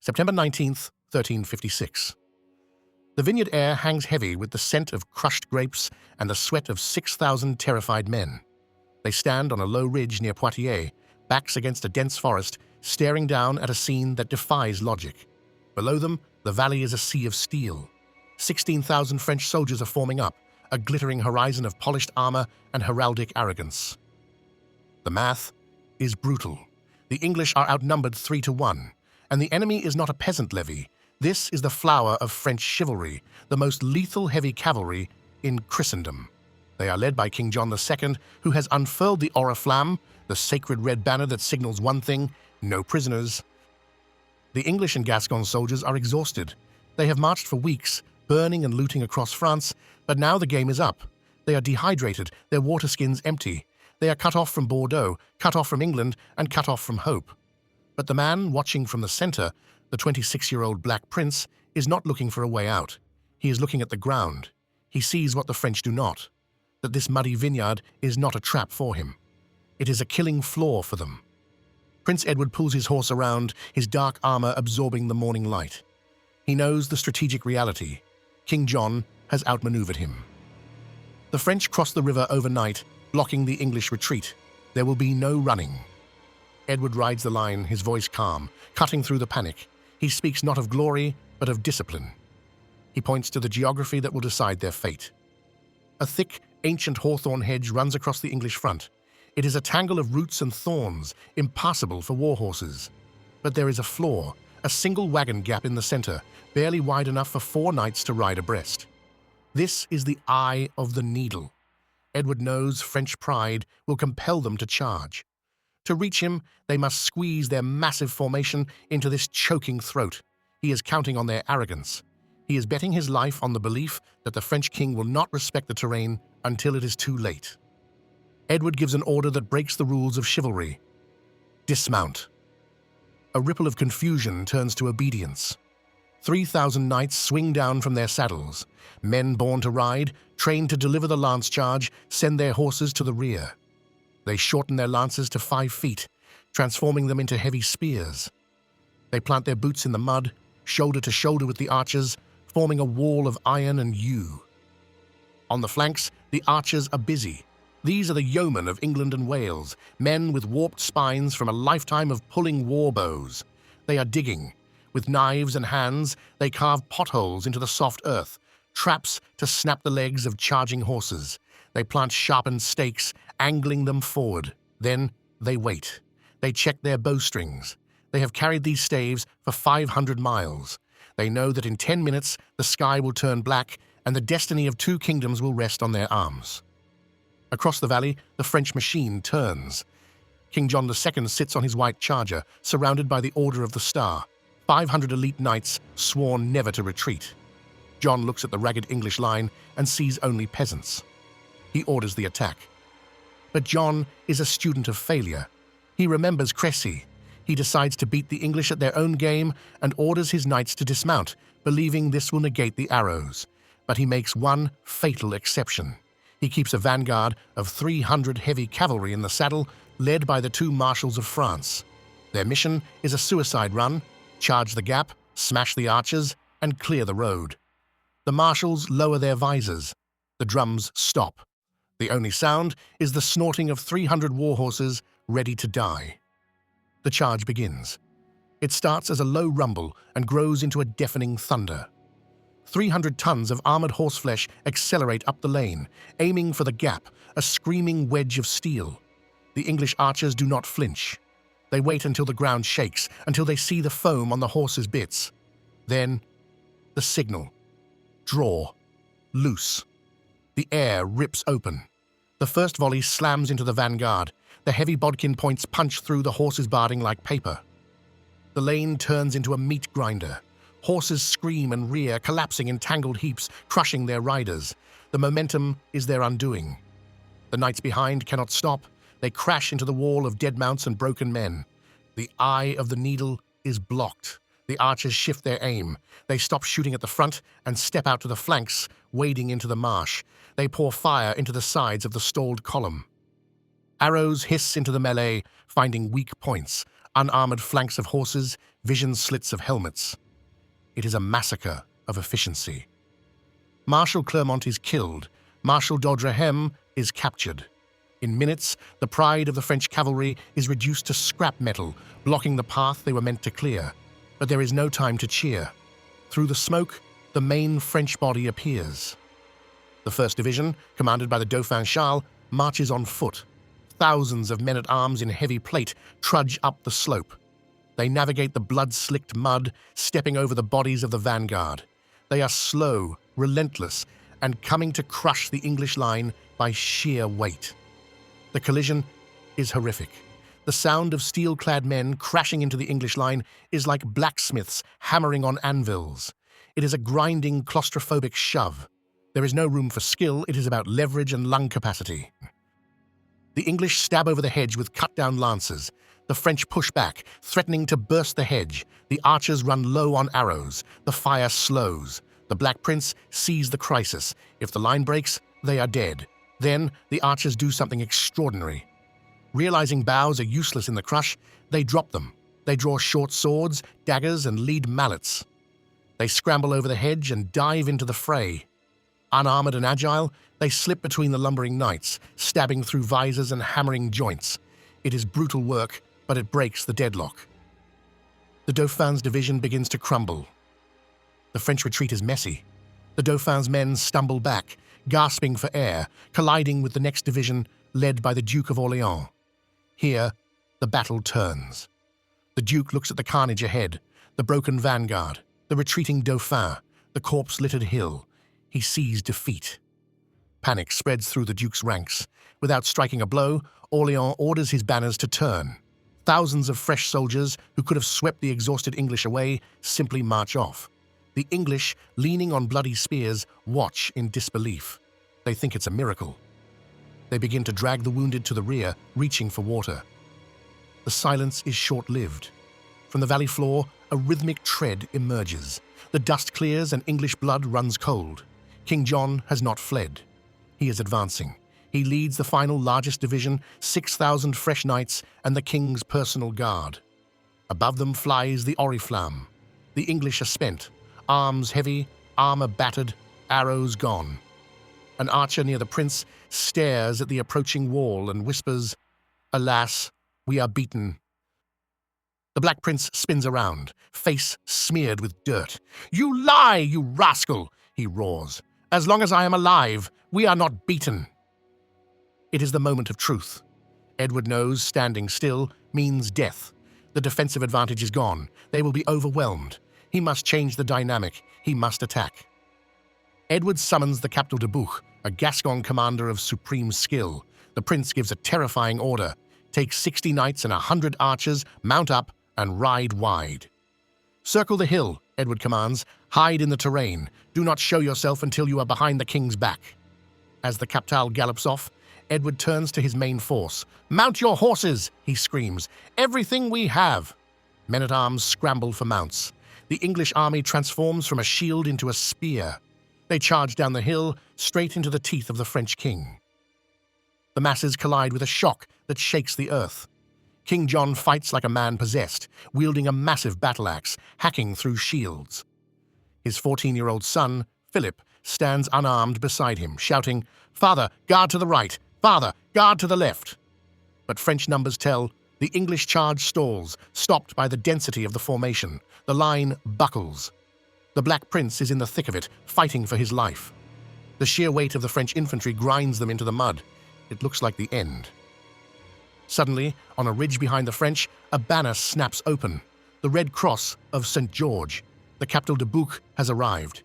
September 19th, 1356. The Vineyard air hangs heavy with the scent of crushed grapes and the sweat of 6,000 terrified men. They stand on a low ridge near Poitiers, backs against a dense forest, staring down at a scene that defies logic. Below them, the valley is a sea of steel. 16,000 French soldiers are forming up, a glittering horizon of polished armor and heraldic arrogance. The math is brutal. The English are outnumbered 3-1, and the enemy is not a peasant levy. This is the flower of French chivalry, the most lethal heavy cavalry in Christendom. They are led by King John II, who has unfurled the oriflamme, the sacred red banner that signals one thing: no prisoners. The English and Gascon soldiers are exhausted. They have marched for weeks, burning and looting across France, but now the game is up. They are dehydrated, their water skins empty. They are cut off from Bordeaux, cut off from England, and cut off from hope. But the man watching from the center, the 26-year-old Black Prince, is not looking for a way out. He is looking at the ground. He sees what the French do not, that this muddy vineyard is not a trap for him. It is a killing floor for them. Prince Edward pulls his horse around, his dark armor absorbing the morning light. He knows the strategic reality. King John has outmaneuvered him. The French cross the river overnight, blocking the English retreat. There will be no running. Edward rides the line, his voice calm, cutting through the panic. He speaks not of glory, but of discipline. He points to the geography that will decide their fate. A thick, ancient hawthorn hedge runs across the English front. It is a tangle of roots and thorns, impassable for war horses. But there is a flaw, a single wagon gap in the center, barely wide enough for 4 knights to ride abreast. This is the eye of the needle. Edward knows French pride will compel them to charge. To reach him, they must squeeze their massive formation into this choking throat. He is counting on their arrogance. He is betting his life on the belief that the French king will not respect the terrain until it is too late. Edward gives an order that breaks the rules of chivalry. Dismount. A ripple of confusion turns to obedience. 3,000 knights swing down from their saddles. Men born to ride, trained to deliver the lance charge, send their horses to the rear. They shorten their lances to 5 feet, transforming them into heavy spears. They plant their boots in the mud, shoulder to shoulder with the archers, forming a wall of iron and yew. On the flanks, the archers are busy. These are the yeomen of England and Wales, men with warped spines from a lifetime of pulling war bows. They are digging. With knives and hands, they carve potholes into the soft earth, traps to snap the legs of charging horses. They plant sharpened stakes, angling them forward. Then they wait. They check their bowstrings. They have carried these staves for 500 miles. They know that in 10 minutes the sky will turn black and the destiny of 2 kingdoms will rest on their arms. Across the valley, the French machine turns. King John II sits on his white charger, surrounded by the Order of the Star, 500 elite knights sworn never to retreat. John looks at the ragged English line and sees only peasants. He orders the attack. But John is a student of failure. He remembers Crécy. He decides to beat the English at their own game and orders his knights to dismount, believing this will negate the arrows. But he makes one fatal exception. He keeps a vanguard of 300 heavy cavalry in the saddle, led by the 2 marshals of France. Their mission is a suicide run: charge the gap, smash the archers, and clear the road. The marshals lower their visors. The drums stop. The only sound is the snorting of 300 war horses ready to die. The charge begins. It starts as a low rumble and grows into a deafening thunder. 300 tons of armored horseflesh accelerate up the lane, aiming for the gap, a screaming wedge of steel. The English archers do not flinch. They wait until the ground shakes, until they see the foam on the horses' bits. Then, the signal. Draw. Loose. The air rips open. The first volley slams into the vanguard. The heavy bodkin points punch through the horses' barding like paper. The lane turns into a meat grinder. Horses scream and rear, collapsing in tangled heaps, crushing their riders. The momentum is their undoing. The knights behind cannot stop. They crash into the wall of dead mounts and broken men. The eye of the needle is blocked. The archers shift their aim. They stop shooting at the front and step out to the flanks, wading into the marsh. They pour fire into the sides of the stalled column. Arrows hiss into the melee, finding weak points. unarmored flanks of horses, vision slits of helmets. It is a massacre of efficiency. Marshal Clermont is killed. Marshal d'Audrehem is captured. In minutes, the pride of the French cavalry is reduced to scrap metal, blocking the path they were meant to clear. But there is no time to cheer. Through the smoke, the main French body appears. The 1st Division, commanded by the Dauphin Charles, marches on foot. Thousands of men-at-arms in heavy plate trudge up the slope. They navigate the blood-slicked mud, stepping over the bodies of the vanguard. They are slow, relentless, and coming to crush the English line by sheer weight. The collision is horrific. The sound of steel-clad men crashing into the English line is like blacksmiths hammering on anvils. It is a grinding, claustrophobic shove. There is no room for skill. It is about leverage and lung capacity. The English stab over the hedge with cut-down lances. The French push back, threatening to burst the hedge. The archers run low on arrows. The fire slows. The Black Prince sees the crisis. If the line breaks, they are dead. Then the archers do something extraordinary. Realizing bows are useless in the crush, they drop them. They draw short swords, daggers, and lead mallets. They scramble over the hedge and dive into the fray. Unarmored and agile, they slip between the lumbering knights, stabbing through visors and hammering joints. It is brutal work, but it breaks the deadlock. The Dauphin's division begins to crumble. The French retreat is messy. The Dauphin's men stumble back, gasping for air, colliding with the next division led by the Duke of Orléans. Here, the battle turns. The Duke looks at the carnage ahead, the broken vanguard, the retreating Dauphin, the corpse-littered hill. He sees defeat. Panic spreads through the Duke's ranks. Without striking a blow, Orléans orders his banners to turn. Thousands of fresh soldiers who could have swept the exhausted English away simply march off. The English, leaning on bloody spears, watch in disbelief. They think it's a miracle. They begin to drag the wounded to the rear, reaching for water. The silence is short-lived. From the valley floor, a rhythmic tread emerges. The dust clears and English blood runs cold. King John has not fled. He is advancing. He leads the final largest division, 6,000 fresh knights, and the king's personal guard. Above them flies the oriflamme. The English are spent. Arms heavy, armor battered, arrows gone. An archer near the prince stares at the approaching wall and whispers, "Alas, we are beaten." The Black Prince spins around, face smeared with dirt. "You lie, you rascal!" he roars. "As long as I am alive, we are not beaten." It is the moment of truth. Edward knows standing still means death. The defensive advantage is gone. They will be overwhelmed. He must change the dynamic. He must attack. Edward summons the Captal de Buch, a Gascon commander of supreme skill. The prince gives a terrifying order. Take 60 knights and 100 archers, mount up, and ride wide. "Circle the hill," Edward commands. "Hide in the terrain. Do not show yourself until you are behind the king's back." As the Captal gallops off, Edward turns to his main force. "Mount your horses," he screams. "Everything we have." Men-at-arms scramble for mounts. The English army transforms from a shield into a spear. They charge down the hill, straight into the teeth of the French king. The masses collide with a shock that shakes the earth. King John fights like a man possessed, wielding a massive battle-axe, hacking through shields. His 14-year-old son, Philip, stands unarmed beside him, shouting, "Father, guard to the right! Father, guard to the left!" But French numbers tell, the English charge stalls, stopped by the density of the formation. The line buckles. The Black Prince is in the thick of it, fighting for his life. The sheer weight of the French infantry grinds them into the mud. It looks like the end. Suddenly, on a ridge behind the French, a banner snaps open. The Red Cross of St. George. The Captal de Buch has arrived.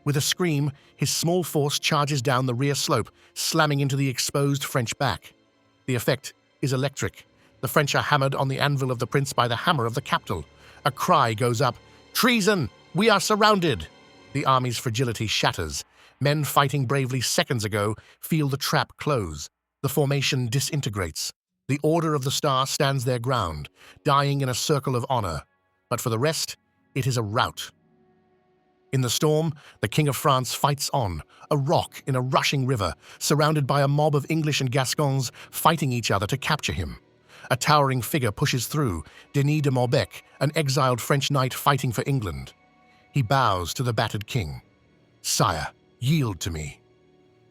With a scream, his small force charges down the rear slope, slamming into the exposed French back. The effect is electric. The French are hammered on the anvil of the prince by the hammer of the Captal. A cry goes up, "Treason! We are surrounded!" The army's fragility shatters. Men fighting bravely seconds ago feel the trap close. The formation disintegrates. The Order of the Star stands their ground, dying in a circle of honor. But for the rest, it is a rout. In the storm, the King of France fights on, a rock in a rushing river, surrounded by a mob of English and Gascons fighting each other to capture him. A towering figure pushes through, Denis de Montbec, an exiled French knight fighting for England. He bows to the battered king. "Sire, yield to me."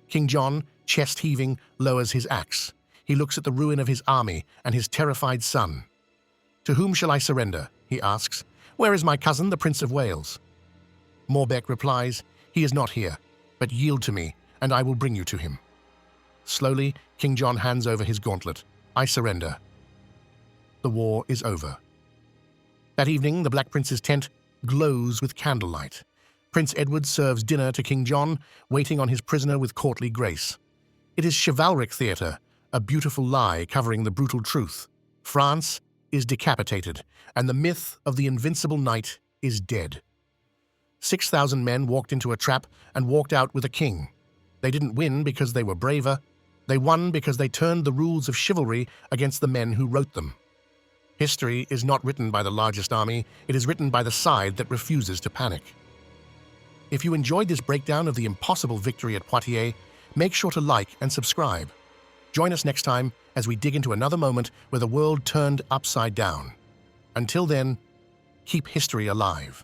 King John, chest heaving, lowers his axe. He looks at the ruin of his army and his terrified son. "To whom shall I surrender?" he asks. "Where is my cousin, the Prince of Wales?" Montbec replies, "He is not here, but yield to me, and I will bring you to him." Slowly, King John hands over his gauntlet. "I surrender." The war is over. That evening, the Black Prince's tent glows with candlelight. Prince Edward serves dinner to King John, waiting on his prisoner with courtly grace. It is chivalric theatre, a beautiful lie covering the brutal truth. France is decapitated, and the myth of the invincible knight is dead. 6,000 men walked into a trap and walked out with a king. They didn't win because they were braver. They won because they turned the rules of chivalry against the men who wrote them. History is not written by the largest army, it is written by the side that refuses to panic. If you enjoyed this breakdown of the impossible victory at Poitiers, make sure to like and subscribe. Join us next time as we dig into another moment where the world turned upside down. Until then, keep history alive.